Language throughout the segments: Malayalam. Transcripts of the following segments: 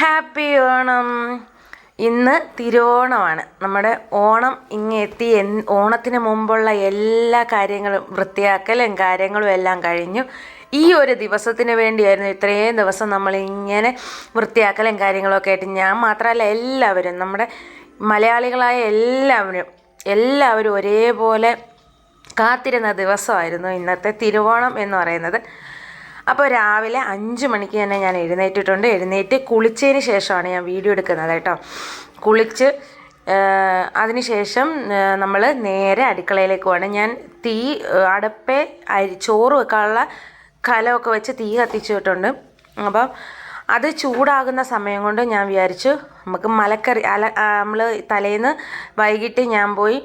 ഹാപ്പി ഓണം. ഇന്ന് തിരുവോണമാണ്. നമ്മുടെ ഓണം ഇങ്ങെത്തി. ഓണത്തിന് മുമ്പുള്ള എല്ലാ കാര്യങ്ങളും വൃത്തിയാക്കലും കാര്യങ്ങളും എല്ലാം കഴിഞ്ഞു. ഈ ഒരു ദിവസത്തിന് വേണ്ടിയായിരുന്നു ഇത്രയും ദിവസം നമ്മളിങ്ങനെ വൃത്തിയാക്കലും കാര്യങ്ങളൊക്കെ ആയിട്ട്. ഞാൻ മാത്രമല്ല, എല്ലാവരും നമ്മുടെ മലയാളികളായ എല്ലാവരും ഒരേപോലെ കാത്തിരുന്ന ദിവസമായിരുന്നു ഇന്നത്തെ തിരുവോണം എന്ന് പറയുന്നത്. അപ്പോൾ രാവിലെ 5 മണിക്ക് തന്നെ ഞാൻ എഴുന്നേറ്റ് കുളിച്ചതിന് ശേഷമാണ് ഞാൻ വീഡിയോ എടുക്കുന്നത് കേട്ടോ. കുളിച്ച് അതിന് ശേഷം നമ്മൾ നേരെ അടുക്കളയിലേക്ക് പോകണം. ഞാൻ ചോറ് വെക്കാനുള്ള കലമൊക്കെ വെച്ച് തീ കത്തിച്ചിട്ടുണ്ട്. അപ്പം അത് ചൂടാകുന്ന സമയം കൊണ്ട് ഞാൻ വിചാരിച്ചു നമുക്ക് നമ്മൾ തലേന്ന് വൈകിട്ട് ഞാൻ പോയി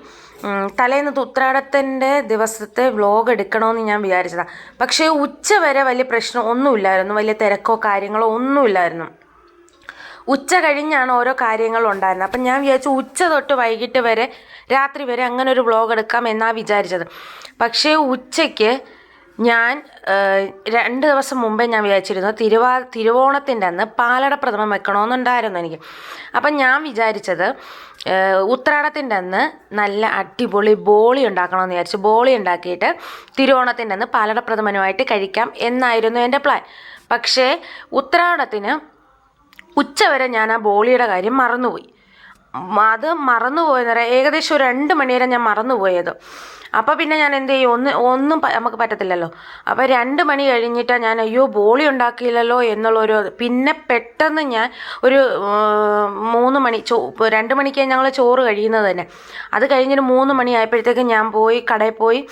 തലേന്ന് ഉത്രാടത്തിൻ്റെ ദിവസത്തെ വ്ലോഗ് എടുക്കണമെന്ന് ഞാൻ വിചാരിച്ചതാണ്. പക്ഷേ ഉച്ച വരെ വലിയ പ്രശ്നം ഒന്നുമില്ലായിരുന്നു, വലിയ തിരക്കോ കാര്യങ്ങളോ ഒന്നുമില്ലായിരുന്നു. ഉച്ച കഴിഞ്ഞാണ് ഓരോ കാര്യങ്ങളും ഉണ്ടായിരുന്നത്. അപ്പം ഞാൻ വിചാരിച്ചു ഉച്ച തൊട്ട് വൈകിട്ട് വരെ രാത്രി വരെ അങ്ങനെ ഒരു വ്ലോഗ് എടുക്കാം എന്നാണ് വിചാരിച്ചത്. പക്ഷേ ഉച്ചയ്ക്ക് ഞാൻ 2 ദിവസം മുമ്പേ ഞാൻ വിചാരിച്ചിരുന്നു തിരുവോണത്തിൻ്റെ അന്ന് പാലട പ്രഥമൻ വെക്കണമെന്നുണ്ടായിരുന്നു എനിക്ക്. അപ്പം ഞാൻ വിചാരിച്ചത് ഉത്രാടത്തിൻ്റെ അന്ന് നല്ല അടിപൊളി ബോളി ഉണ്ടാക്കണമെന്ന് വിചാരിച്ചു. ബോളി ഉണ്ടാക്കിയിട്ട് തിരുവോണത്തിൻ്റെ അന്ന് പാലട പ്രഥമനുമായിട്ട് കഴിക്കാം എന്നായിരുന്നു എൻ്റെ പ്ലാൻ. പക്ഷേ ഉത്രാടത്തിന് ഉച്ചവരെ ഞാൻ ആ ബോളിയുടെ കാര്യം മറന്നുപോയി. അത് മറന്നുപോയെന്ന് പറയാം, ഏകദേശം ഒരു 2 മണി വരെ ഞാൻ മറന്നുപോയത്. അപ്പോൾ പിന്നെ ഞാൻ എന്ത് ചെയ്യും, ഒന്നും നമുക്ക് പറ്റത്തില്ലല്ലോ. അപ്പോൾ 2 മണി കഴിഞ്ഞിട്ടാണ് ഞാൻ അയ്യോ ബോളി ഉണ്ടാക്കിയില്ലല്ലോ എന്നുള്ളൊരു. പിന്നെ പെട്ടെന്ന് ഞാൻ ഒരു 3 മണി 2 മണിക്ക് ഞങ്ങൾ ചോറ് കഴിയുന്നത് തന്നെ. അത് കഴിഞ്ഞൊരു 3 മണി ആയപ്പോഴത്തേക്കും ഞാൻ കടയിൽ പോയി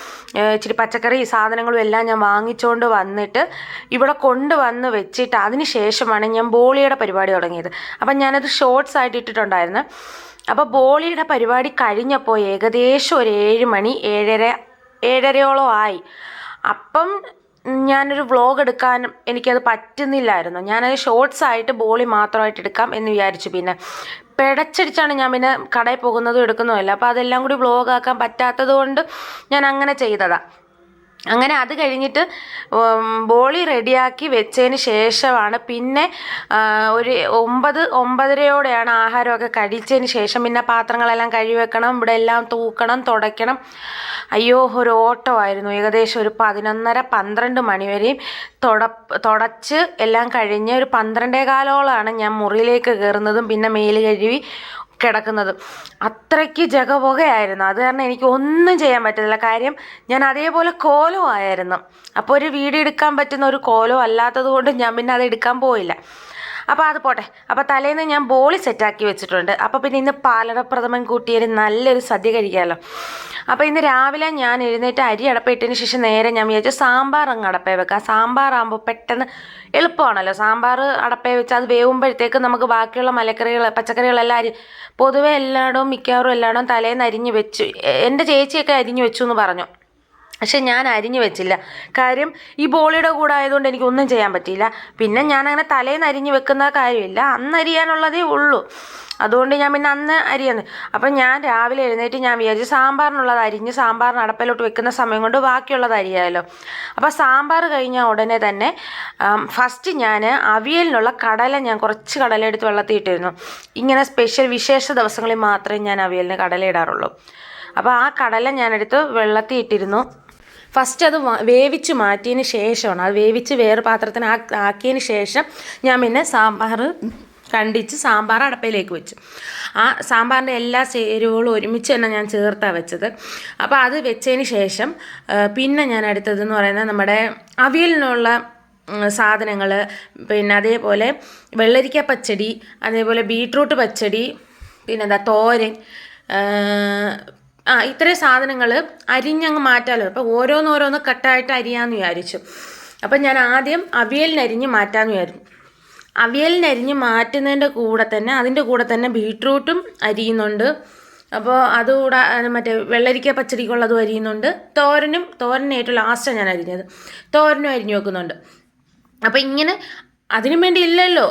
ഇച്ചിരി പച്ചക്കറി സാധനങ്ങളും എല്ലാം ഞാൻ വാങ്ങിച്ചുകൊണ്ട് വന്നിട്ട് ഇവിടെ കൊണ്ടുവന്ന് വെച്ചിട്ട് അതിന് ശേഷമാണ് ഞാൻ ബോളിയുടെ പരിപാടി തുടങ്ങിയത്. അപ്പം ഞാനത് ഷോർട്സ് ആയിട്ട് ഇട്ടിട്ടുണ്ടായിരുന്നു. അപ്പോൾ ബോളിയുടെ പരിപാടി കഴിഞ്ഞപ്പോൾ ഏകദേശം ഒരു 7 മണി 7:30 ആയി. അപ്പം ഞാനൊരു വ്ലോഗ് എടുക്കാൻ എനിക്കത് പറ്റുന്നില്ലായിരുന്നു. ഞാനത് ഷോർട്സ് ആയിട്ട് ബോളി മാത്രമായിട്ട് എടുക്കാം എന്ന് വിചാരിച്ചു. പിന്നെ പിടച്ചടിച്ചാണ് ഞാൻ പിന്നെ കടയിൽ പോകുന്നതും എടുക്കുന്നതുമല്ല. അപ്പോൾ അതെല്ലാം കൂടി വ്ലോഗ് ആക്കാൻ പറ്റാത്തത് കൊണ്ട് ഞാൻ അങ്ങനെ ചെയ്തതാണ്. അങ്ങനെ അത് കഴിഞ്ഞിട്ട് ബോളി റെഡിയാക്കി വെച്ചതിന് ശേഷമാണ് പിന്നെ ഒരു 9-9:30 ആഹാരമൊക്കെ കഴിച്ചതിന് ശേഷം പിന്നെ പാത്രങ്ങളെല്ലാം കഴുകി വെക്കണം, ഇവിടെ എല്ലാം തൂക്കണം, തുടയ്ക്കണം. അയ്യോ ഒരു ഓട്ടമായിരുന്നു. ഏകദേശം ഒരു 11:30-12 മണി വരെയും തുടച്ച് എല്ലാം കഴിഞ്ഞ് ഒരു 12:15 ഞാൻ മുറിയിലേക്ക് കയറുന്നതും പിന്നെ മേല് കഴുകി കിടക്കുന്നത്. അത്രയ്ക്ക് ജഗപുകയായിരുന്നു. അത് കാരണം എനിക്ക് ഒന്നും ചെയ്യാൻ പറ്റുന്നില്ല. കാര്യം ഞാൻ അതേപോലെ കോലമായിരുന്നു. അപ്പോൾ ഒരു വീഡിയോ എടുക്കാൻ പറ്റുന്ന ഒരു കോലം അല്ലാത്തത് കൊണ്ട് ഞാൻ പിന്നെ അത് എടുക്കാൻ പോയില്ല. അപ്പോൾ അത് പോട്ടെ. അപ്പോൾ തലേന്ന് ഞാൻ ബോളി സെറ്റാക്കി വെച്ചിട്ടുണ്ട്. അപ്പോൾ പിന്നെ ഇന്ന് പാലട പ്രഥമൻ കൂട്ടിയൊരു നല്ലൊരു സദ്യ കഴിക്കാമല്ലോ. അപ്പോൾ ഇന്ന് രാവിലെ ഞാൻ എഴുന്നേറ്റ് അരി അടപ്പയിട്ടതിന് ശേഷം നേരെ ഞാൻ വിചാരിച്ചു സാമ്പാർ അങ്ങ് അടപ്പേ വെക്കാം. സാമ്പാറാകുമ്പോൾ പെട്ടെന്ന് എളുപ്പമാണല്ലോ. സാമ്പാർ അടപ്പേ വെച്ച് അത് വേവുമ്പോഴത്തേക്ക് നമുക്ക് ബാക്കിയുള്ള പച്ചക്കറികളെല്ലാം പൊതുവെ മിക്കവാറും എല്ലായിടവും തലേന്ന് അരിഞ്ഞ് വെച്ചു. എൻ്റെ ചേച്ചിയൊക്കെ അരിഞ്ഞ് വെച്ചു എന്ന് പറഞ്ഞു. പക്ഷെ ഞാൻ അരിഞ്ഞു വെച്ചില്ല. കാര്യം ഈ ബോളിയുടെ കൂടെ ആയതുകൊണ്ട് എനിക്കൊന്നും ചെയ്യാൻ പറ്റിയില്ല. പിന്നെ ഞാനങ്ങനെ തലേന്ന് അരിഞ്ഞ് വെക്കുന്ന കാര്യമില്ല, അന്ന് അരിയാനുള്ളതേ ഉള്ളൂ. അതുകൊണ്ട് ഞാൻ പിന്നെ അന്ന് അരിയാന്ന്. അപ്പം ഞാൻ രാവിലെ എഴുന്നേറ്റ് ഞാൻ വിചാരിച്ചു സാമ്പാറിനുള്ളത് അരിഞ്ഞ് സാമ്പാറിന് അടപ്പിലോട്ട് വെക്കുന്ന സമയം കൊണ്ട് ബാക്കിയുള്ളത് അരിയാമല്ലോ. അപ്പോൾ സാമ്പാർ കഴിഞ്ഞ ഉടനെ തന്നെ ഫസ്റ്റ് ഞാൻ അവിയലിനുള്ള ഞാൻ കുറച്ച് കടല എടുത്ത് വെള്ളത്തിയിട്ടിരുന്നു. ഇങ്ങനെ വിശേഷ ദിവസങ്ങളിൽ മാത്രമേ ഞാൻ അവിയലിന് കടല ഇടാറുള്ളൂ. അപ്പോൾ ആ കടല ഞാനെടുത്ത് വെള്ളത്തിയിട്ടിരുന്നു. ഫസ്റ്റ് അത് വേവിച്ച് മാറ്റിയതിന് ശേഷമാണ്, അത് വേവിച്ച് വേറെ പാത്രത്തിന് ആക്കിയതിന് ശേഷം ഞാൻ പിന്നെ സാമ്പാർ കണ്ടിച്ച് സാമ്പാർ അടപ്പയിലേക്ക് വെച്ചു. ആ സാമ്പാറിൻ്റെ എല്ലാ ചേരുവകളും ഒരുമിച്ച് തന്നെ ഞാൻ ചേർത്താണ് വെച്ചത്. അപ്പോൾ അത് വെച്ചതിന് ശേഷം പിന്നെ ഞാൻ എടുത്തതെന്ന് പറയുന്നത് നമ്മുടെ അവിയലിനുള്ള സാധനങ്ങൾ, പിന്നെ അതേപോലെ വെള്ളരിക്ക പച്ചടി, അതേപോലെ ബീട്രൂട്ട് പച്ചടി, പിന്നെ തോരൻ, ഇത്രയും സാധനങ്ങൾ അരിഞ്ഞങ്ങ് മാറ്റാമല്ലോ. അപ്പോൾ ഓരോന്നോരോന്ന് കട്ടായിട്ട് അരിയാമെന്ന് വിചാരിച്ചു. അപ്പം ഞാൻ ആദ്യം അവിയലിനരിഞ്ഞ് മാറ്റാമെന്ന് വിചാരിച്ചു. അവിയലിനരിഞ്ഞ് മാറ്റുന്നതിൻ്റെ അതിൻ്റെ കൂടെ തന്നെ ബീട്രൂട്ടും അരിയുന്നുണ്ട്. അപ്പോൾ അതുകൂടെ മറ്റേ വെള്ളരിക്ക പച്ചടിക്കുള്ളതും അരിയുന്നുണ്ട്. തോരനും ഏറ്റവും ലാസ്റ്റാണ് ഞാൻ അരിഞ്ഞത്. തോരനും അരിഞ്ഞു വെക്കുന്നുണ്ട്. അപ്പോൾ ഇങ്ങനെ അതിനു വേണ്ടി ഇല്ലല്ലോ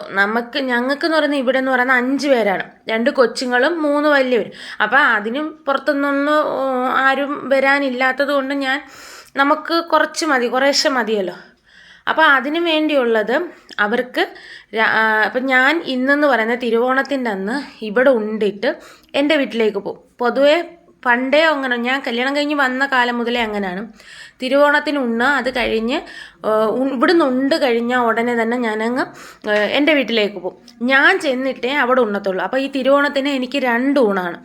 ഞങ്ങൾക്കെന്ന് പറയുന്നത് ഇവിടെ എന്ന് പറയുന്നത് 5 പേരാണ്. 2 കൊച്ചുങ്ങളും 3 വലിയവരും. അപ്പോൾ അതിനും പുറത്തുനിന്നൊന്നും ആരും വരാനില്ലാത്തത് കൊണ്ട് നമുക്ക് കുറേശ്ശെ മതിയല്ലോ. അപ്പോൾ അതിന് വേണ്ടിയുള്ളത് അവർക്ക് അപ്പം ഞാൻ ഇന്നെന്ന് പറയുന്നത് തിരുവോണത്തിൻ്റെ അന്ന് ഇവിടെ ഉണ്ടിട്ട് എൻ്റെ വീട്ടിലേക്ക് പോകും. പൊതുവേ പണ്ടേ അങ്ങനെ, ഞാൻ കല്യാണം കഴിഞ്ഞ് വന്ന കാലം മുതലേ അങ്ങനെയാണ്. തിരുവോണത്തിന് ഉണ്ണുക, അത് കഴിഞ്ഞ് ഇവിടുന്ന് ഉണ്ട് കഴിഞ്ഞാൽ ഉടനെ തന്നെ ഞാനങ്ങ് എൻ്റെ വീട്ടിലേക്ക് പോകും. ഞാൻ ചെന്നിട്ടേ അവിടെ ഉണ്ണത്തുള്ളൂ. അപ്പോൾ ഈ തിരുവോണത്തിന് എനിക്ക് 2 ഊണാണ്.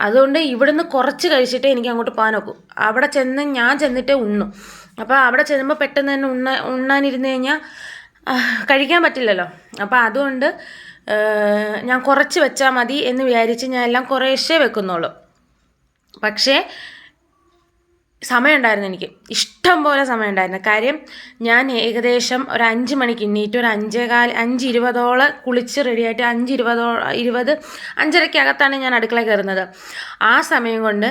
അതുകൊണ്ട് ഇവിടുന്ന് കുറച്ച് കഴിച്ചിട്ടേ എനിക്ക് അങ്ങോട്ട് പോകാൻ നോക്കും. അവിടെ ഞാൻ ചെന്നിട്ടേ ഉണ്ണും. അപ്പോൾ അവിടെ ചെല്ലുമ്പോൾ പെട്ടെന്ന് തന്നെ ഉണ്ണാനിരുന്ന് കഴിഞ്ഞാൽ കഴിക്കാൻ പറ്റില്ലല്ലോ. അപ്പോൾ അതുകൊണ്ട് ഞാൻ കുറച്ച് വെച്ചാൽ മതി എന്ന് വിചാരിച്ച് ഞാൻ എല്ലാം കുറേശ്ശേ വെക്കുന്നുള്ളൂ. പക്ഷേ സമയമുണ്ടായിരുന്നു, എനിക്ക് ഇഷ്ടം പോലെ സമയമുണ്ടായിരുന്നു. കാര്യം ഞാൻ ഏകദേശം ഒരു 5 മണിക്ക് എണ്ണീറ്റ് ഒരു 5:20 കുളിച്ച് റെഡിയായിട്ട് 5:20 ഞാൻ അടുക്കള കയറുന്നത്. ആ സമയം കൊണ്ട്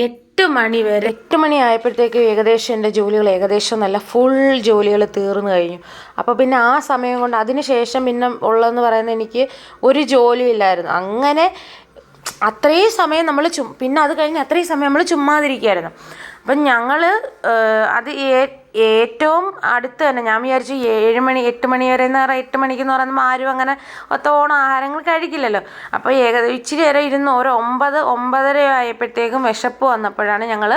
8 മണി വരെ, 8 മണി ആയപ്പോഴത്തേക്ക് ഏകദേശം എൻ്റെ ജോലികൾ ഏകദേശം നല്ല ഫുൾ ജോലികൾ തീർന്നു കഴിഞ്ഞു. അപ്പോൾ പിന്നെ ആ സമയം കൊണ്ട് അതിന് ശേഷം പിന്നെ ഉള്ളതെന്ന് പറയുന്നത് എനിക്ക് ഒരു ജോലിയില്ലായിരുന്നു. അങ്ങനെ അത്രയും സമയം നമ്മൾ പിന്നെ അത് കഴിഞ്ഞ് അത്രയും സമയം നമ്മൾ ചുമ്മാതിരിക്കുകയായിരുന്നു. അപ്പം ഞങ്ങൾ അത് ഏറ്റവും അടുത്ത് തന്നെ ഞാൻ വിചാരിച്ചു 7 മണി 8 മണി വരെ എന്ന് പറഞ്ഞാൽ 8 മണിക്കെന്ന് പറയുമ്പോൾ ആരും അങ്ങനെ ഒത്തോണം ആഹാരങ്ങൾ കഴിക്കില്ലല്ലോ. അപ്പോൾ ഇച്ചിരി നേരം ഇരുന്ന് ഒരു 9-9:30 ആയപ്പോഴത്തേക്കും വിശപ്പ് വന്നപ്പോഴാണ് ഞങ്ങൾ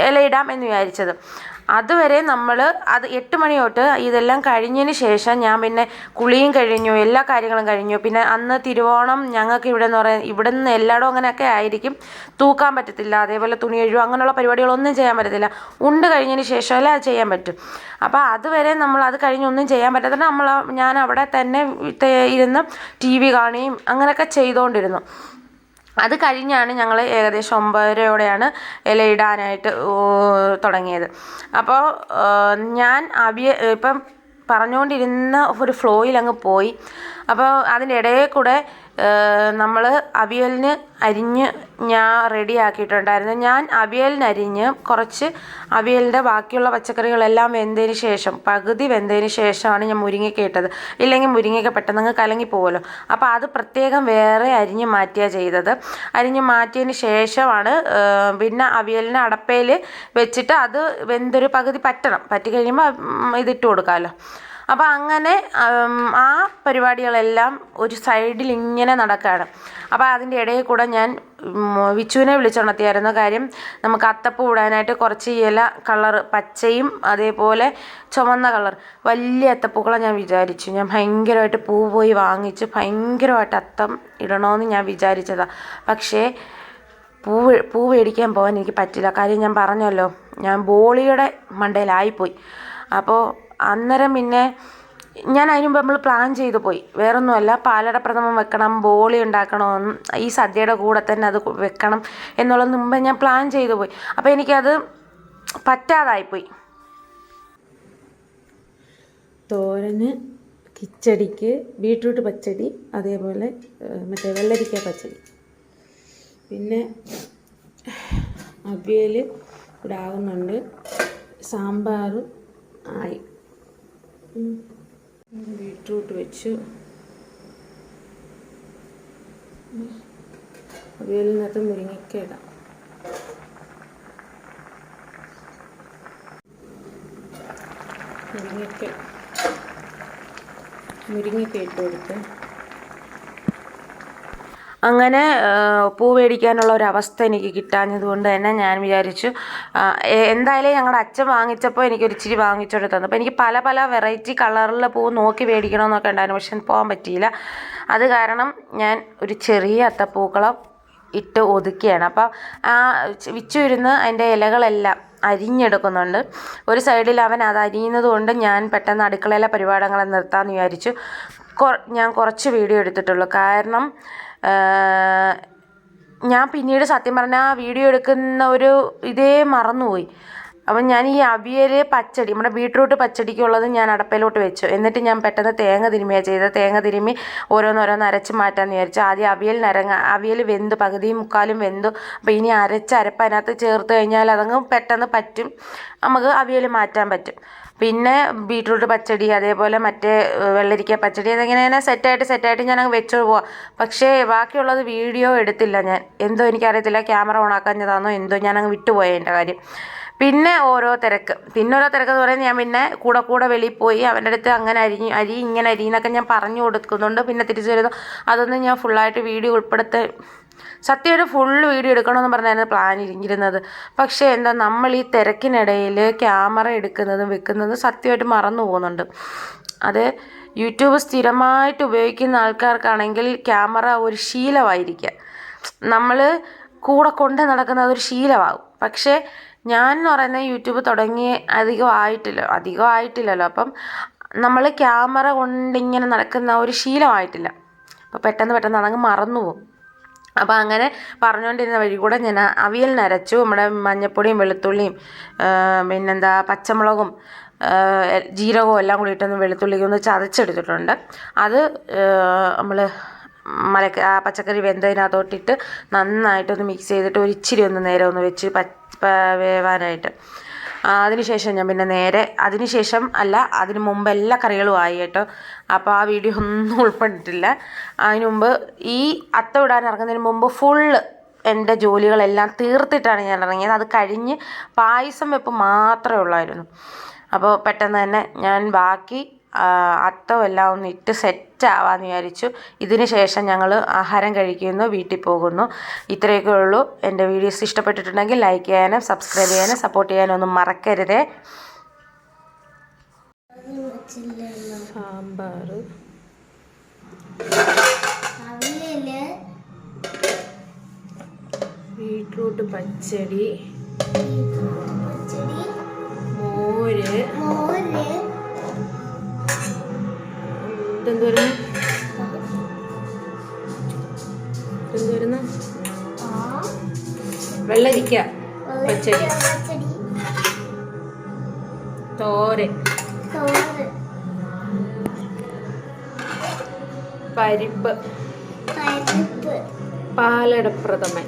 ഇലയിടാം എന്ന് വിചാരിച്ചത്. അതുവരെ നമ്മൾ 8 മണി തൊട്ട് ഇതെല്ലാം കഴിഞ്ഞതിന് ശേഷം ഞാൻ പിന്നെ കുളിയും കഴിഞ്ഞു, എല്ലാ കാര്യങ്ങളും കഴിഞ്ഞു. പിന്നെ അന്ന് തിരുവോണം ഞങ്ങൾക്ക് ഇവിടെ എന്ന് പറയാൻ ഇവിടെ നിന്ന് എല്ലായിടവും അങ്ങനെയൊക്കെ ആയിരിക്കും, തൂക്കാൻ പറ്റത്തില്ല, അതേപോലെ തുണി കഴുകുക അങ്ങനെയുള്ള പരിപാടികളൊന്നും ചെയ്യാൻ പറ്റത്തില്ല. ഉണ്ട് കഴിഞ്ഞതിന് ശേഷമല്ലേ അത് ചെയ്യാൻ പറ്റും. അപ്പോൾ അതുവരെ നമ്മൾ അത് കഴിഞ്ഞൊന്നും ചെയ്യാൻ പറ്റാത്ത ഞാൻ അവിടെ തന്നെ ഇരുന്ന് TV കാണുകയും അങ്ങനെയൊക്കെ ചെയ്തുകൊണ്ടിരുന്നു. അത് കഴിഞ്ഞാണ് ഞങ്ങൾ ഏകദേശം 9:30 ഇലയിടാനായിട്ട് തുടങ്ങിയത്. അപ്പോൾ ഞാൻ ഇപ്പം പറഞ്ഞുകൊണ്ടിരുന്ന ഒരു ഫ്ലോയിൽ അങ്ങ് പോയി. അപ്പോൾ അതിൻ്റെ ഇടയിൽ കൂടെ നമ്മൾ അവിയലിന് അരിഞ്ഞ് ഞാൻ റെഡിയാക്കിയിട്ടുണ്ടായിരുന്നു. ഞാൻ അവിയലിനരിഞ്ഞ് കുറച്ച് അവിയലിൻ്റെ ബാക്കിയുള്ള പച്ചക്കറികളെല്ലാം വെന്തതിന് ശേഷം, പകുതി വെന്തതിന് ശേഷമാണ് ഞാൻ മുരിങ്ങയ്ക്ക ഇട്ടത്. ഇല്ലെങ്കിൽ മുരിങ്ങയ്ക്ക പെട്ടെന്ന് അങ്ങ് കലങ്ങിപ്പോകുമല്ലോ. അപ്പോൾ അത് പ്രത്യേകം വേറെ അരിഞ്ഞ് മാറ്റിയാണ് ചെയ്തത്. അരിഞ്ഞ് മാറ്റിയതിന് ശേഷമാണ് പിന്നെ അവിയലിന് അടപ്പയിൽ വെച്ചിട്ട് അത് വെന്തൊരു പകുതി പറ്റി കഴിയുമ്പോൾ ഇതിട്ട് കൊടുക്കാമല്ലോ. അപ്പോൾ അങ്ങനെ ആ പരിപാടികളെല്ലാം ഒരു സൈഡിൽ ഇങ്ങനെ നടക്കുകയാണ്. അപ്പോൾ അതിൻ്റെ ഇടയിൽ കൂടെ ഞാൻ വിച്ചുവിനെ വിളിച്ചുണർത്തിയായിരുന്നു. കാര്യം നമുക്ക് അത്തപ്പൂ ഇടാനായിട്ട് കുറച്ച് ഇല കളർ പച്ചയും അതേപോലെ ചുവന്ന കളർ വലിയ അത്തപ്പൂക്കളെ ഞാൻ വിചാരിച്ചു. ഞാൻ ഭയങ്കരമായിട്ട് പൂ പോയി വാങ്ങിച്ച് ഭയങ്കരമായിട്ട് അത്തം ഇടണമെന്ന് ഞാൻ വിചാരിച്ചതാണ്. പക്ഷേ പൂ മേടിക്കാൻ പോകാൻ എനിക്ക് പറ്റില്ല. കാര്യം ഞാൻ പറഞ്ഞല്ലോ, ഞാൻ ബോളിയുടെ മണ്ടയിലായിപ്പോയി. അപ്പോൾ അന്നേരം പിന്നെ ഞാൻ അതിന് മുമ്പ് നമ്മൾ പ്ലാൻ ചെയ്തു പോയി. വേറൊന്നുമല്ല, പാലട പ്രഥമൻ വെക്കണം, ബോളി ഉണ്ടാക്കണമെന്നും ഈ സദ്യയുടെ കൂടെ തന്നെ അത് വെക്കണം എന്നുള്ളത് മുമ്പ് ഞാൻ പ്ലാൻ ചെയ്തു പോയി. അപ്പോൾ എനിക്കത് പറ്റാതായിപ്പോയി. തോരന്, കിച്ചടിക്ക് ബീട്രൂട്ട് പച്ചടി, അതേപോലെ മറ്റേ വെള്ളരിക്ക പച്ചടി, പിന്നെ അവിയൽ ഇവിടെ ആകുന്നുണ്ട്, സാമ്പാർ ആയി, ബീട്രൂട്ട് വെച്ചു, അവിയലിനകത്ത് മുരിങ്ങയ്ക്ക ഇടാം. മുരിങ്ങയ്ക്ക ഇട്ട് കൊടുത്ത് അങ്ങനെ പൂ മേടിക്കാനുള്ള ഒരവസ്ഥ എനിക്ക് കിട്ടാഞ്ഞത് കൊണ്ട് തന്നെ ഞാൻ വിചാരിച്ചു എന്തായാലും ഞങ്ങളുടെ അച്ഛൻ വാങ്ങിച്ചപ്പോൾ എനിക്കൊരു ഇച്ചിരി വാങ്ങിച്ചോണ്ട് തന്നു. അപ്പോൾ എനിക്ക് പല പല വെറൈറ്റി കളറിലെ പൂ നോക്കി മേടിക്കണമെന്നൊക്കെ ഉണ്ടായിരുന്നു. പക്ഷെ പോകാൻ പറ്റിയില്ല. അത് കാരണം ഞാൻ ഒരു ചെറിയ അത്തപ്പൂക്കളം ഇട്ട് ഒതുക്കിയാണ്. അപ്പോൾ ആ വിച്ചു ഇരുന്ന് അതിൻ്റെ ഇലകളെല്ലാം അരിഞ്ഞെടുക്കുന്നുണ്ട്. ഒരു സൈഡിൽ അവൻ അത് അരിയുന്നത് കൊണ്ട് ഞാൻ പെട്ടെന്ന് അടുക്കളയിലെ പരിപാടികളെ നിർത്താമെന്ന് വിചാരിച്ചു. ഞാൻ കുറച്ച് വീഡിയോ എടുത്തിട്ടുള്ളൂ. കാരണം ഞാൻ പിന്നീട് സത്യം പറഞ്ഞാൽ വീഡിയോ എടുക്കുന്ന ഇതേ മറന്നുപോയി. അപ്പം ഞാൻ ഈ അവിയൽ പച്ചടി, നമ്മുടെ ബീട്രൂട്ട് പച്ചടിക്കുള്ളത് ഞാൻ അടപ്പയിലോട്ട് വെച്ചു. എന്നിട്ട് ഞാൻ പെട്ടെന്ന് തേങ്ങ തിരുമ്മിയാണ് ചെയ്തത്. തേങ്ങ തിരുമ്മി ഓരോന്നോരോന്ന് അരച്ച് മാറ്റാമെന്ന് വിചാരിച്ചു. ആദ്യം അവിയൽ വെന്തു, പകുതിയും മുക്കാലും വെന്തു. അപ്പോൾ ഇനി അരപ്പ് അതിനകത്ത് ചേർത്ത് കഴിഞ്ഞാൽ അതങ്ങ് പെട്ടെന്ന് പറ്റും, നമുക്ക് അവിയൽ മാറ്റാൻ പറ്റും. പിന്നെ ബീട്രൂട്ട് പച്ചടി, അതേപോലെ മറ്റേ വെള്ളരിക്ക പച്ചടി, അതെങ്ങനെ സെറ്റായിട്ട് ഞാൻ അങ്ങ് വെച്ചു പോവാം. പക്ഷേ ബാക്കിയുള്ളത് വീഡിയോ എടുത്തില്ല ഞാൻ. എന്തോ എനിക്കറിയത്തില്ല, ക്യാമറ ഓണാക്കാഞ്ഞതാണോ എന്തോ, ഞാനങ്ങ് വിട്ടുപോയ എൻ്റെ കാര്യം. പിന്നെ ഓരോ തിരക്ക് എന്ന് പറയുന്നത് ഞാൻ പിന്നെ കൂടെ വെളിയിൽ പോയി അവൻ്റെ അടുത്ത് അങ്ങനെ അരി ഇങ്ങനെ എന്നൊക്കെ ഞാൻ പറഞ്ഞു കൊടുക്കുന്നുണ്ട്. പിന്നെ തിരിച്ചു വരുന്നു. അതൊന്നും ഞാൻ ഫുള്ളായിട്ട് വീഡിയോ സത്യം ഒരു ഫുൾ വീഡിയോ എടുക്കണമെന്ന് പറഞ്ഞായിരുന്നു പ്ലാൻ ഇരുന്നത്. പക്ഷേ എന്താ നമ്മൾ ഈ തിരക്കിനിടയിൽ ക്യാമറ എടുക്കുന്നതും വെക്കുന്നതും സത്യമായിട്ട് മറന്നു പോകുന്നുണ്ട്. അത് യൂട്യൂബ് സ്ഥിരമായിട്ട് ഉപയോഗിക്കുന്ന ആൾക്കാർക്കാണെങ്കിൽ ക്യാമറ ഒരു ശീലമായിരിക്കുക. നമ്മൾ കൂടെ കൊണ്ട് നടക്കുന്നത് അതൊരു ശീലമാകും. പക്ഷേ ഞാൻ എന്ന് പറയുന്നത് യൂട്യൂബ് തുടങ്ങി അധികം ആയിട്ടില്ലല്ലോ. അപ്പം നമ്മൾ ക്യാമറ കൊണ്ടിങ്ങനെ നടക്കുന്ന ഒരു ശീലമായിട്ടില്ല. അപ്പോൾ പെട്ടെന്ന് അതങ്ങ് മറന്നു പോകും. അപ്പോൾ അങ്ങനെ പറഞ്ഞുകൊണ്ടിരുന്ന വഴി കൂടെ ഞാൻ അവിയൽ നരച്ചു. നമ്മുടെ മഞ്ഞൾപ്പൊടിയും വെളുത്തുള്ളിയും പിന്നെന്താ പച്ചമുളകും ജീരകവും എല്ലാം കൂടി ഇട്ടൊന്ന് വെളുത്തുള്ളിക്കൊന്ന് ചതച്ചെടുത്തിട്ടുണ്ട്. അത് നമ്മൾ പച്ചക്കറി വെന്തതിനകത്തോട്ടിട്ട് നന്നായിട്ടൊന്ന് മിക്സ് ചെയ്തിട്ട് ഒരു ഇച്ചിരി ഒന്ന് നേരെ ഒന്ന് വെച്ച് വേവാനായിട്ട്. അതിനുശേഷം ഞാൻ പിന്നെ അതിന് മുമ്പ് എല്ലാ കറികളും ആയി കേട്ടോ. അപ്പോൾ ആ വീഡിയോ ഒന്നും ഉൾപ്പെട്ടിട്ടില്ല. അതിന് മുമ്പ് ഈ അത്തം ഇടാൻ ഇറങ്ങുന്നതിന് മുമ്പ് ഫുള്ള് എൻ്റെ ജോലികളെല്ലാം തീർത്തിട്ടാണ് ഞാൻ ഇറങ്ങിയത്. അത് കഴിഞ്ഞ് പായസം വെപ്പ് മാത്രമേ ഉള്ളായിരുന്നു. അപ്പോൾ പെട്ടെന്ന് തന്നെ ഞാൻ ബാക്കി അത്തം എല്ലാം ഒന്ന് ഇട്ട് സെറ്റാവാമെന്ന് വിചാരിച്ചു. ഇതിന് ശേഷം ഞങ്ങൾ ആഹാരം കഴിക്കുന്നു, വീട്ടിൽ പോകുന്നു. ഇത്രയൊക്കെ ഉള്ളൂ. എൻ്റെ വീഡിയോസ് ഇഷ്ടപ്പെട്ടിട്ടുണ്ടെങ്കിൽ ലൈക്ക് ചെയ്യാനും സബ്സ്ക്രൈബ് ചെയ്യാനും സപ്പോർട്ട് ചെയ്യാനും ഒന്നും മറക്കരുതേ. സാമ്പാർ, ബീട്രൂട്ട് പച്ചടി, മോര്, എന്തുവരുന്നു വെള്ളരിക്ക പച്ചടി, തോരൻ, പരിപ്പ്, പാലടപ്രഥമൻ,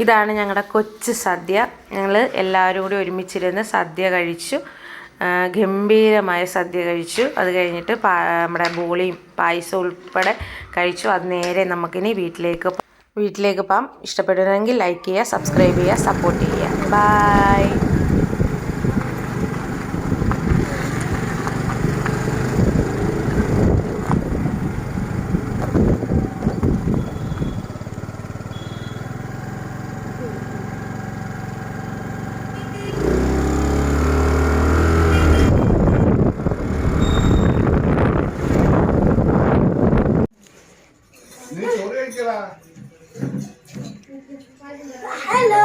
ഇതാണ് ഞങ്ങളുടെ കൊച്ചു സദ്യ. ഞങ്ങൾ എല്ലാവരും കൂടി ഒരുമിച്ചിരുന്ന് സദ്യ കഴിച്ചു. ഗംഭീരമായ സദ്യ കഴിച്ചു. അത് കഴിഞ്ഞിട്ട് നമ്മുടെ ബോളിയും പായസം ഉൾപ്പെടെ കഴിച്ചു. അത് നേരെ നമുക്കിനി വീട്ടിലേക്ക് പോകാം. ഇഷ്ടപ്പെടുന്നെങ്കിൽ ലൈക്ക് ചെയ്യുക, സബ്സ്ക്രൈബ് ചെയ്യുക, സപ്പോർട്ട് ചെയ്യുക. ബൈ. ഹലോ.